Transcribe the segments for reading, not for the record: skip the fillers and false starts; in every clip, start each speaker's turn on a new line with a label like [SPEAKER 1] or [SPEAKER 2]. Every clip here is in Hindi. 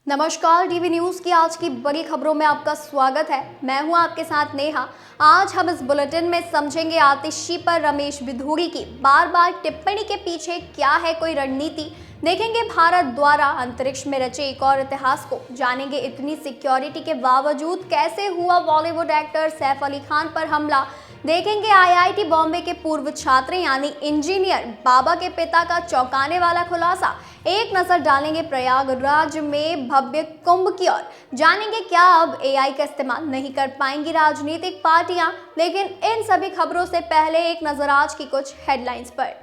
[SPEAKER 1] नमस्कार, टीवी न्यूज की आज की बड़ी खबरों में आपका स्वागत है। मैं हूं आपके साथ नेहा। आज हम इस बुलेटिन में समझेंगे आतिशी पर रमेश बिधूड़ी की बार बार टिप्पणी के पीछे क्या है कोई रणनीति। देखेंगे भारत द्वारा अंतरिक्ष में रचे एक और इतिहास को। जानेंगे इतनी सिक्योरिटी के बावजूद कैसे हुआ बॉलीवुड एक्टर सैफ अली खान पर हमला। देखेंगे आईआईटी बॉम्बे के पूर्व छात्र यानी इंजीनियर बाबा के पिता का चौंकाने वाला खुलासा। एक नजर डालेंगे प्रयागराज में भव्य कुंभ की ओर। जानेंगे क्या अब एआई का इस्तेमाल नहीं कर पाएंगी राजनीतिक पार्टियां। लेकिन इन सभी खबरों से पहले एक नजर आज की कुछ हेडलाइंस पर।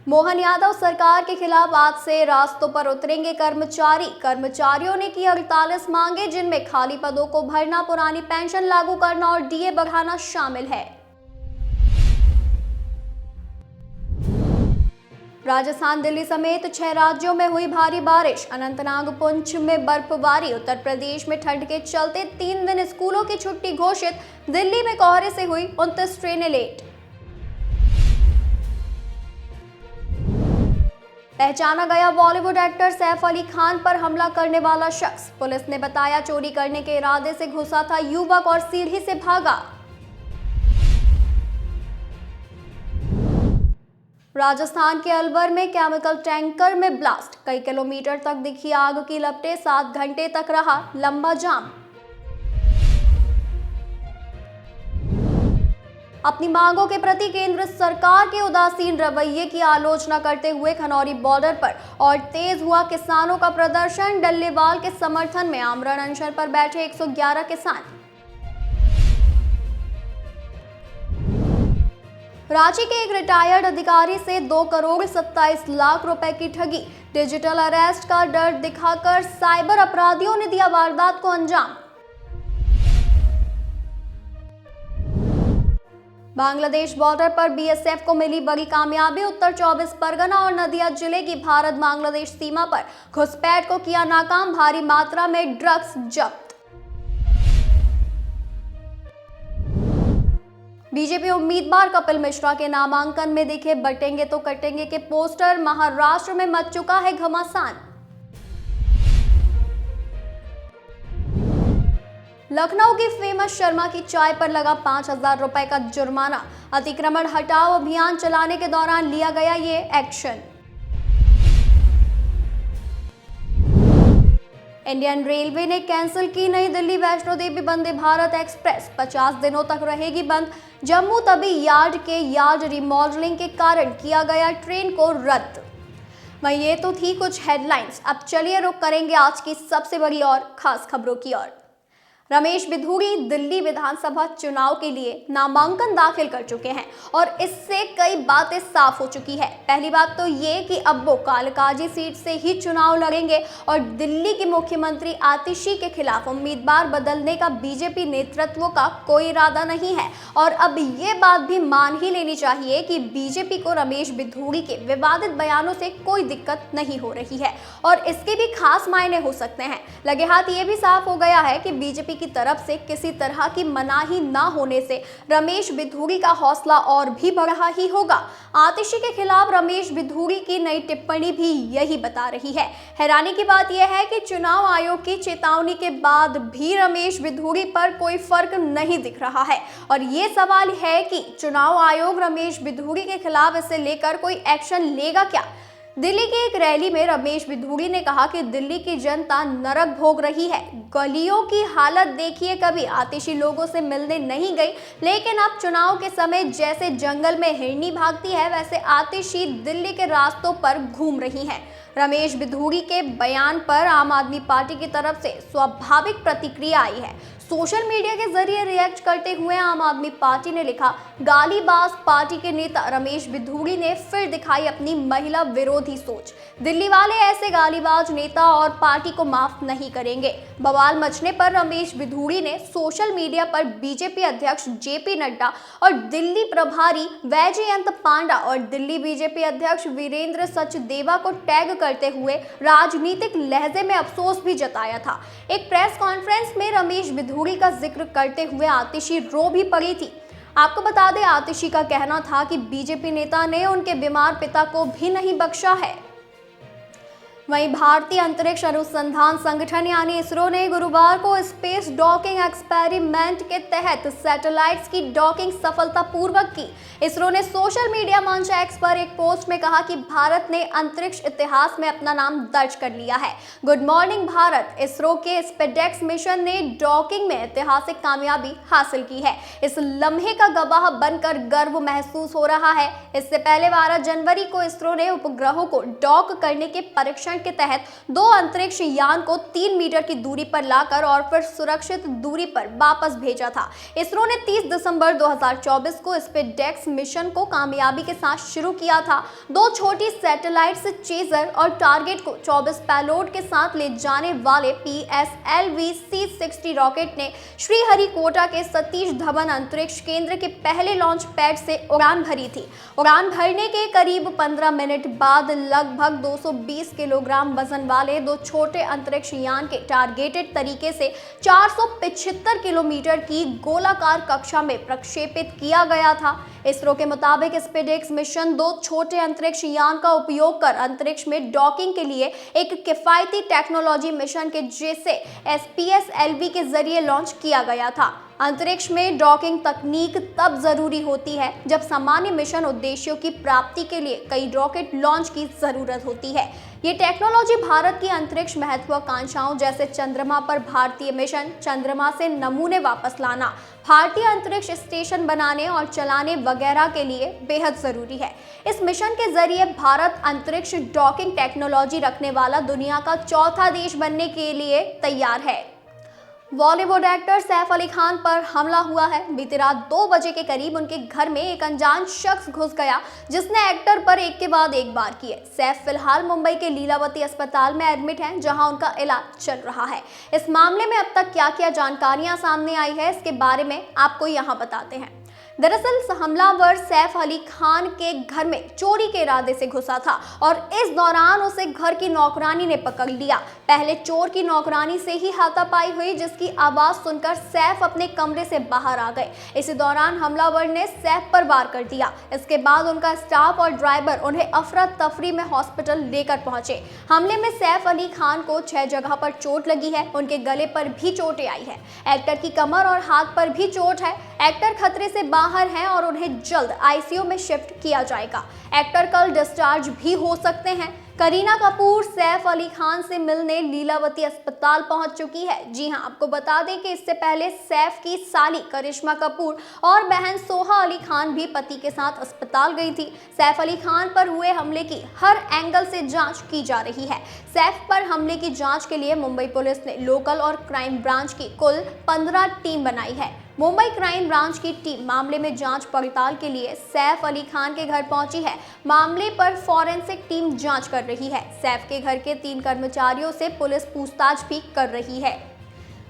[SPEAKER 1] मोहन यादव सरकार के खिलाफ आज से रास्तों पर उतरेंगे कर्मचारियों ने की 48 मांगे, जिनमें खाली पदों को भरना, पुरानी पेंशन लागू करना और डीए बढ़ाना शामिल है। राजस्थान, दिल्ली समेत 6 राज्यों में हुई भारी बारिश। अनंतनाग, पुंछ में बर्फबारी। उत्तर प्रदेश में ठंड के चलते 3 दिन स्कूलों की छुट्टी घोषित। दिल्ली में कोहरे से हुई 29 ट्रेनें लेट। पहचाना गया बॉलीवुड एक्टर सैफ अली खान पर हमला करने वाला शख्स। पुलिस ने बताया चोरी करने के इरादे से घुसा था युवक और सीढ़ी से भागा। राजस्थान के अलवर में केमिकल टैंकर में ब्लास्ट। कई किलोमीटर तक दिखी आग की लपटें। 7 घंटे तक रहा लंबा जाम। अपनी मांगों के प्रति केंद्र सरकार के उदासीन रवैये की आलोचना करते हुए खनौरी बॉर्डर पर और तेज हुआ किसानों का प्रदर्शन। डल्लेवाल के समर्थन में आमरण अनशन पर बैठे 111 किसान। रांची के एक रिटायर्ड अधिकारी से 2 करोड़ 27 लाख रुपए की ठगी। डिजिटल अरेस्ट का डर दिखाकर साइबर अपराधियों ने दिया वारदात को अंजाम। बांग्लादेश बॉर्डर पर बीएसएफ को मिली बड़ी कामयाबी। उत्तर 24 परगना और नदिया जिले की भारत बांग्लादेश सीमा पर घुसपैठ को किया नाकाम। भारी मात्रा में ड्रग्स जब्त। बीजेपी उम्मीदवार कपिल मिश्रा के नामांकन में दिखे बटेंगे तो कटेंगे के पोस्टर। महाराष्ट्र में मच चुका है घमासान। लखनऊ की फेमस शर्मा की चाय पर लगा 5,000 रुपए का जुर्माना। अतिक्रमण हटाओ अभियान चलाने के दौरान लिया गया ये एक्शन। इंडियन रेलवे ने कैंसिल की नई दिल्ली वैष्णो देवी वंदे भारत एक्सप्रेस। 50 दिनों तक रहेगी बंद। जम्मू तवी यार्ड रिमॉडलिंग के कारण किया गया ट्रेन को रद्द। वहीं ये तो थी कुछ हेडलाइंस। अब चलिए रुक करेंगे आज की सबसे बड़ी और खास खबरों की ओर। रमेश बिधूड़ी दिल्ली विधानसभा चुनाव के लिए नामांकन दाखिल कर चुके हैं और इससे कई बातें साफ हो चुकी है। पहली बात तो ये कि अब वो कालकाजी सीट से ही चुनाव लड़ेंगे और दिल्ली की मुख्यमंत्री आतिशी के खिलाफ उम्मीदवार बदलने का बीजेपी नेतृत्व का कोई इरादा नहीं है। और अब ये बात भी मान ही लेनी चाहिए कि बीजेपी को रमेश बिधूड़ी के विवादित बयानों से कोई दिक्कत नहीं हो रही है और इसके भी खास मायने हो सकते हैं। लगे हाथ ये भी साफ हो गया है कि बीजेपी की तरफ से किसी तरह की मनाही ना होने से रमेश बिधूड़ी का हौसला और भी बढ़ा ही होगा। आतिशी के खिलाफ रमेश बिधूड़ी की नई टिप्पणी भी यही बता रही है। हैरानी की बात यह है कि चुनाव आयोग की चेतावनी के बाद भी रमेश बिधूड़ी पर कोई फर्क नहीं दिख रहा है और ये सवाल है कि चुनाव आयोग रमेश बिधूड़ी के खिलाफ इसे लेकर कोई एक्शन लेगा क्या। दिल्ली की एक रैली में रमेश बिधूड़ी ने कहा कि दिल्ली की जनता नरक भोग रही है। गलियों की हालत देखिए। कभी आतिशी लोगों से मिलने नहीं गई, लेकिन अब चुनाव के समय जैसे जंगल में हिरनी भागती है वैसे आतिशी दिल्ली के रास्तों पर घूम रही हैं। रमेश बिधूड़ी के बयान पर आम आदमी पार्टी की तरफ से स्वाभाविक प्रतिक्रिया आई है। सोशल मीडिया के जरिए रिएक्ट करते हुए आम आदमी पार्टी ने लिखा, गालीबाज पार्टी के नेता रमेश बिधूड़ी ने फिर दिखाई अपनी महिला विरोधी सोच। दिल्ली वाले ऐसे गालीबाज नेता और पार्टी को माफ नहीं करेंगे। बवाल मचने पर रमेश बिधूड़ी ने सोशल मीडिया पर बीजेपी अध्यक्ष जेपी नड्डा और दिल्ली प्रभारी वैजयंत पांडा और दिल्ली बीजेपी अध्यक्ष वीरेंद्र सचदेवा को टैग करते हुए राजनीतिक लहजे में अफसोस भी जताया था। एक प्रेस कॉन्फ्रेंस में रमेश बिधूड़ी का जिक्र करते हुए आतिशी रो भी पड़ी थी। आपको बता दें, आतिशी का कहना था कि बीजेपी नेता ने उनके बीमार पिता को भी नहीं बख्शा है। वहीं भारतीय अंतरिक्ष अनुसंधान संगठन यानी इसरो ने गुरुवार को स्पेस डॉकिंग एक्सपेरिमेंट के तहत सैटेलाइट्स की डॉकिंग सफलतापूर्वक की। इसरो ने सोशल मीडिया मंच एक्स पर एक पोस्ट में कहा कि भारत ने अंतरिक्ष इतिहास में अपना नाम दर्ज कर लिया है। गुड मॉर्निंग भारत, इसरो के स्पेडेक्स मिशन ने डॉकिंग में ऐतिहासिक कामयाबी हासिल की है। इस लम्हे का गवाह बनकर गर्व महसूस हो रहा है। इससे पहले 12 जनवरी को इसरो ने उपग्रहों को डॉक करने के परीक्षण के तहत 2 अंतरिक्ष यान को 3 मीटर की दूरी पर लाकर और फिर सुरक्षित दूरी पर वापस भेजा था। इसरो ने 30 दिसंबर 2024 को स्पेसडेक्स मिशन को कामयाबी के साथ शुरू किया था। 2 छोटी सैटेलाइट्स चेजर और टारगेट को 24 पेलोड के साथ ले जाने वाले PSLV C-60 रॉकेट ने श्रीहरिकोटा के सतीश धवन अंतरिक्ष केंद्र के पहले लॉन्च पैड से उड़ान भरी थी। उड़ान भरने के करीब 15 मिनट बाद लगभग 220 किलोग्राम वजन वाले 2 छोटे अंतरिक्ष यान के टारगेटेड तरीके से 475 किलोमीटर की गोलाकार कक्षा में प्रक्षेपित किया गया था। इसरो के मुताबिक स्पेडेक्स मिशन 2 छोटे अंतरिक्ष यान का उपयोग कर अंतरिक्ष में डॉकिंग के लिए एक किफायती टेक्नोलॉजी मिशन के जैसे SPSLV के जरिए लॉन्च किया गया था। अंतरिक्ष में डॉकिंग तकनीक तब जरूरी होती है जब सामान्य मिशन उद्देश्यों की प्राप्ति के लिए कई रॉकेट लॉन्च की जरूरत होती है। ये टेक्नोलॉजी भारत की अंतरिक्ष महत्वाकांक्षाओं जैसे चंद्रमा पर भारतीय मिशन, चंद्रमा से नमूने वापस लाना, भारतीय अंतरिक्ष स्टेशन बनाने और चलाने वगैरह के लिए बेहद जरूरी है। इस मिशन के जरिए भारत अंतरिक्ष डॉकिंग टेक्नोलॉजी रखने वाला दुनिया का 4था देश बनने के लिए तैयार है। बॉलीवुड एक्टर सैफ अली खान पर हमला हुआ है। बीती रात 2 बजे के करीब उनके घर में एक अनजान शख्स घुस गया जिसने एक्टर पर एक के बाद एक वार किए। सैफ फिलहाल मुंबई के लीलावती अस्पताल में एडमिट हैं, जहां उनका इलाज चल रहा है। इस मामले में अब तक क्या जानकारियां सामने आई है, इसके बारे में आपको यहां बताते हैं। दरअसल हमलावर सैफ अली खान के घर में चोरी के इरादे से घुसा था और इस दौरान उसे घर की नौकरानी ने पकड़ लिया। पहले चोर की नौकरानी से ही हाथापाई हुई, जिसकी आवाज सुनकर सैफ अपने कमरे से बाहर आ गए। इसी दौरान हमलावर ने सैफ पर वार कर दिया। इसके बाद उनका स्टाफ और ड्राइवर उन्हें अफरा तफरी में हॉस्पिटल लेकर पहुंचे। हमले में सैफ अली खान को 6 जगह पर चोट लगी है। उनके गले पर भी चोटें आई है। एक्टर की कमर और हाथ पर भी चोट है। एक्टर खतरे से बाहर हैं और उन्हें जल्द ICU में शिफ्ट किया जाएगा। एक्टर कल डिस्चार्ज भी हो सकते हैं। करीना कपूर सैफ अली खान से मिलने लीलावती अस्पताल पहुंच चुकी है। जी हां, आपको बता दें कि इससे पहले सैफ की साली करिश्मा कपूर और बहन सोहा अली खान भी पति के साथ अस्पताल गई थी। सैफ अली खान पर हुए हमले की हर एंगल से जांच की जा रही है। सैफ पर हमले की जांच के लिए मुंबई पुलिस ने लोकल और क्राइम ब्रांच की कुल 15 टीम बनाई है। मुंबई क्राइम ब्रांच की टीम मामले में जांच पड़ताल के लिए सैफ अली खान के घर पहुंची है। मामले पर फॉरेंसिक टीम जांच कर रही है। सैफ के घर के 3 कर्मचारियों से पुलिस पूछताछ भी कर रही है।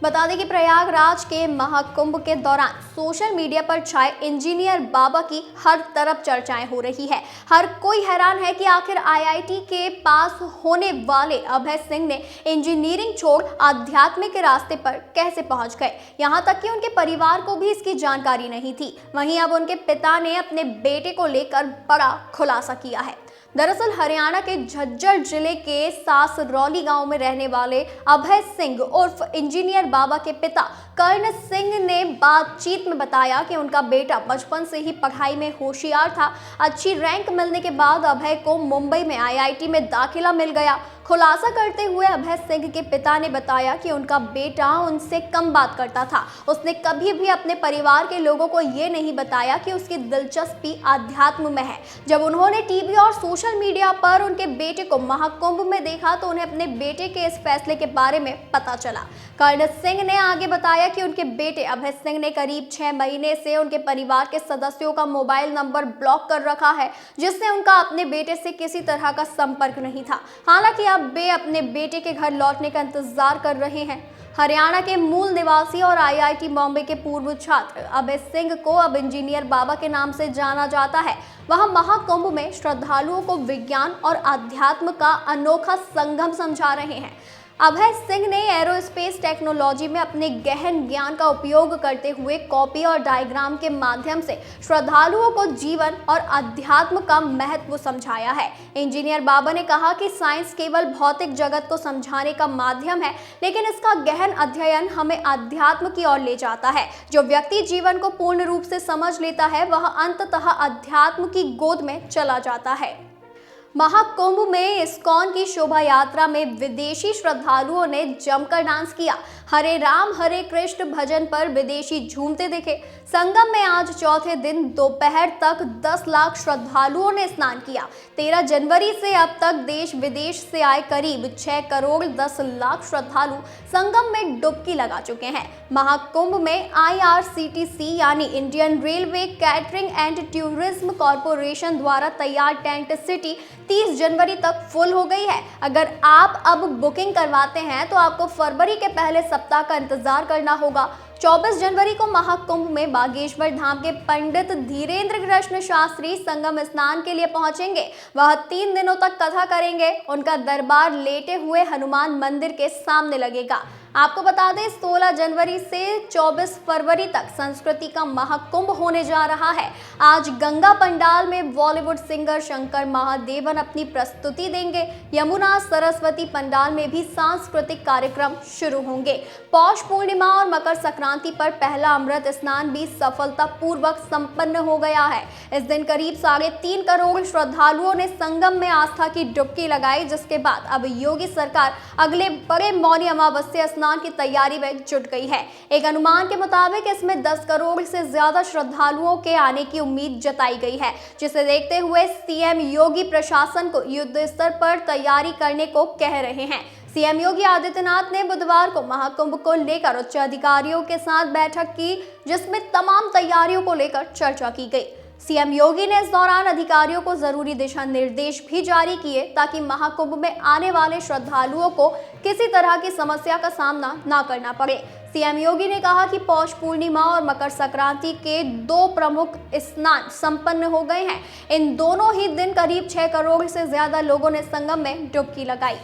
[SPEAKER 1] बता दें कि प्रयागराज के महाकुंभ के दौरान सोशल मीडिया पर छाए इंजीनियर बाबा की हर तरफ चर्चाएं हो रही है। हर कोई हैरान है कि आखिर IIT के पास होने वाले अभय सिंह ने इंजीनियरिंग छोड़ आध्यात्म के रास्ते पर कैसे पहुंच गए। यहां तक कि उनके परिवार को भी इसकी जानकारी नहीं थी। वहीं अब उनके पिता ने अपने बेटे को लेकर बड़ा खुलासा किया है। दरअसल हरियाणा के झज्जर जिले के सासरौली गांव में रहने वाले अभय सिंह उर्फ इंजीनियर बाबा के पिता कर्ण सिंह ने बातचीत में बताया कि उनका बेटा बचपन से ही पढ़ाई में होशियार था। अच्छी रैंक मिलने के बाद अभय को मुंबई में IIT में दाखिला मिल गया। खुलासा करते हुए अभय सिंह के पिता ने बताया कि उनका बेटा उनसे कम बात करता था। उसने कभी भी अपने परिवार के लोगों को ये नहीं बताया कि उसकी दिलचस्पी आध्यात्म में है। जब उन्होंने टीवी और सोशल मीडिया पर उनके बेटे को महाकुंभ में देखा तो उन्हें अपने बेटे के इस फैसले के बारे में पता चला। कर्ण सिंह ने आगे बताया कि उनके बेटे अभय सिंह ने करीब 6 महीने से उनके परिवार के सदस्यों का मोबाइल नंबर ब्लॉक कर रखा है, जिससे उनका अपने बेटे से किसी तरह का संपर्क नहीं था। हालांकि अब वे अपने बेटे के घर लौटने का इंतजार कर रहे हैं। हरियाणा के मूल निवासी और IIT बॉम्बे के पूर्व छात्र अभय सिंह को अब इंजीनियर बाबा के नाम से जाना जाता है। वह महाकुंभ में श्रद्धालुओं को विज्ञान और आध्यात्म का अनोखा संगम समझा रहे हैं। अभय सिंह ने एरोस्पेस टेक्नोलॉजी में अपने गहन ज्ञान का उपयोग करते हुए कॉपी और डायग्राम के माध्यम से श्रद्धालुओं को जीवन और अध्यात्म का महत्व समझाया है। इंजीनियर बाबा ने कहा कि साइंस केवल भौतिक जगत को समझाने का माध्यम है, लेकिन इसका गहन अध्ययन हमें अध्यात्म की ओर ले जाता है। जो व्यक्ति जीवन को पूर्ण रूप से समझ लेता है वह अंततः अध्यात्म की गोद में चला जाता है। महाकुंभ में इस्कॉन की शोभा यात्रा में विदेशी श्रद्धालुओं ने जमकर डांस किया। हरे राम हरे कृष्ण भजन पर विदेशी झूमते दिखे। संगम में आज चौथे दिन दोपहर तक 10 लाख श्रद्धालुओं ने स्नान किया। 13 जनवरी से अब तक देश विदेश से आए करीब 6 करोड़ 10 लाख श्रद्धालु संगम में डुबकी लगा चुके हैं। महाकुंभ में IRCTC यानी Indian railway catering and tourism corporation द्वारा तैयार टेंट सिटी 30 जनवरी तक फुल हो गई है। अगर आप अब बुकिंग करवाते हैं तो आपको फरवरी के पहले सप्ताह का इंतजार करना होगा। 24 जनवरी को महाकुंभ में बागेश्वर धाम के पंडित धीरेन्द्र कृष्ण शास्त्री संगम स्नान के लिए पहुंचेंगे। वह 3 दिनों तक कथा करेंगे। उनका दरबार लेटे हुए हनुमान मंदिर के सामने लगेगा। आपको बता दें 16 जनवरी से 24 फरवरी तक संस्कृति का महाकुंभ होने जा रहा है। आज गंगा पंडाल में बॉलीवुड सिंगर शंकर महादेवन अपनी प्रस्तुति देंगे। यमुना सरस्वती पंडाल में भी सांस्कृतिक कार्यक्रम शुरू होंगे। पौष पूर्णिमा और मकर संक्रांति पर पहला अमृत स्नान भी सफलतापूर्वक संपन्न हो गया है। इस दिन करीब 3.5 करोड़ श्रद्धालुओं ने संगम में आस्था की डुबकी लगाई, जिसके बाद अब योगी सरकार अगले बड़े मौनी अमावस्या स्नान की तैयारी में जुट गई है। एक अनुमान के मुताबिक इसमें 10 करोड़ से ज्यादा श्रद्धालुओं के आने की उम्मीद जताई गई है, जिसे देखते हुए सीएम योगी प्रशासन को युद्ध स्तर पर तैयारी करने को कह रहे हैं। सीएम योगी आदित्यनाथ ने बुधवार को महाकुंभ को लेकर उच्च अधिकारियों के साथ बैठक की, जिसमें तमाम तैयारियों को लेकर चर्चा की गई। सीएम योगी ने इस दौरान अधिकारियों को जरूरी दिशा निर्देश भी जारी किए ताकि महाकुंभ में आने वाले श्रद्धालुओं को किसी तरह की समस्या का सामना न करना पड़े। सीएम योगी ने कहा कि पौष पूर्णिमा और मकर संक्रांति के 2 प्रमुख स्नान संपन्न हो गए हैं। इन दोनों ही दिन करीब 6 करोड़ से ज्यादा लोगों ने संगम में डुबकी लगाई।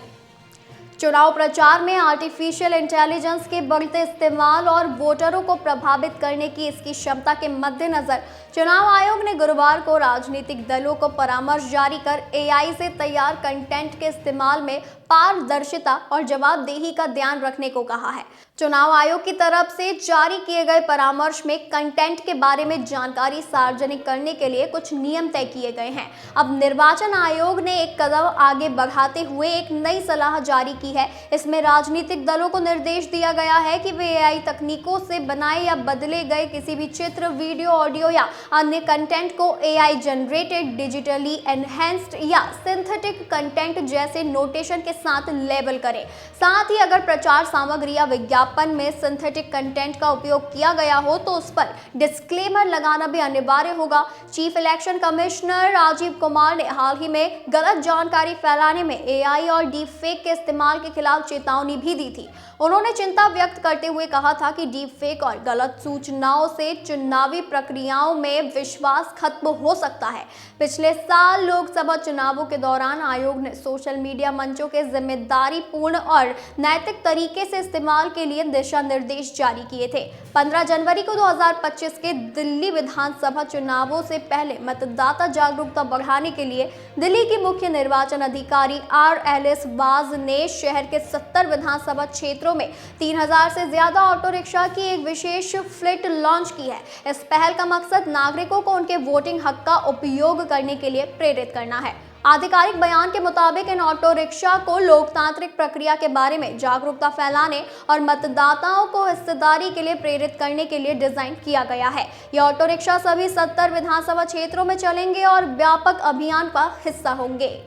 [SPEAKER 1] चुनाव प्रचार में आर्टिफिशियल इंटेलिजेंस के बढ़ते इस्तेमाल और वोटरों को प्रभावित करने की इसकी क्षमता के मद्देनजर चुनाव आयोग ने गुरुवार को राजनीतिक दलों को परामर्श जारी कर AI से तैयार कंटेंट के इस्तेमाल में पारदर्शिता और जवाबदेही का ध्यान रखने को कहा है। चुनाव आयोग की तरफ से जारी किए गए परामर्श में कंटेंट के बारे में जानकारी सार्वजनिक करने के लिए कुछ नियम तय किए गए हैं। अब निर्वाचन आयोग ने एक कदम आगे बढ़ाते हुए एक नई सलाह जारी की है। इसमें राजनीतिक दलों को निर्देश दिया गया है कि वे AI तकनीकों से बनाए या बदले गए किसी भी चित्र, वीडियो, ऑडियो या अन्य कंटेंट को AI जनरेटेड, डिजिटली एनहेंस्ड या सिंथेटिक कंटेंट जैसे नोटेशन के साथ लेबल करें। साथ ही अगर प्रचार सामग्री या विज्ञापन में सिंथेटिक कंटेंट का उपयोग किया गया हो तो उस पर डिस्क्लेमर लगाना भी अनिवार्य होगा। Chief election commissioner Rajiv Kumar ने हाल ही में गलत जानकारी फैलाने में AI और डीप फेक के इस्तेमाल के खिलाफ चेतावनी भी दी थी। उन्होंने चिंता व्यक्त करते हुए कहा था कि डीप फेक और गलत सूचनाओं से चुनावी प्रक्रियाओं में विश्वास खत्म हो सकता है। पिछले साल लोकसभा चुनावों के दौरान आयोग ने सोशल मीडिया मंचों के जिम्मेदारी पूर्ण और नैतिक तरीके से इस्तेमाल के लिए दिशा निर्देश जारी किए थे। 15 जनवरी को 2025 के दिल्ली विधानसभा चुनावों से पहले मतदाता जागरूकता बढ़ाने के लिए दिल्ली की मुख्य निर्वाचन अधिकारी RLS बाज ने शहर के 70 विधानसभा क्षेत्रों में 3000 से ज्यादा ऑटो रिक्शा की एक विशेष फ्लीट लॉन्च की है। इस पहल का मकसद नागरिकों को उनके वोटिंग हक का उपयोग करने के लिए प्रेरित करना है। आधिकारिक बयान के मुताबिक इन ऑटो रिक्शा को लोकतांत्रिक प्रक्रिया के बारे में जागरूकता फैलाने और मतदाताओं को हिस्सेदारी के लिए प्रेरित करने के लिए डिजाइन किया गया है। ये ऑटो रिक्शा सभी 70 विधानसभा क्षेत्रों में चलेंगे और व्यापक अभियान का हिस्सा होंगे।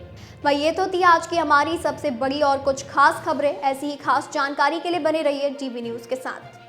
[SPEAKER 1] वह ये तो थी आज की हमारी सबसे बड़ी और कुछ खास खबरें। ऐसी ही खास जानकारी के लिए बने रहिए DV न्यूज़ के साथ।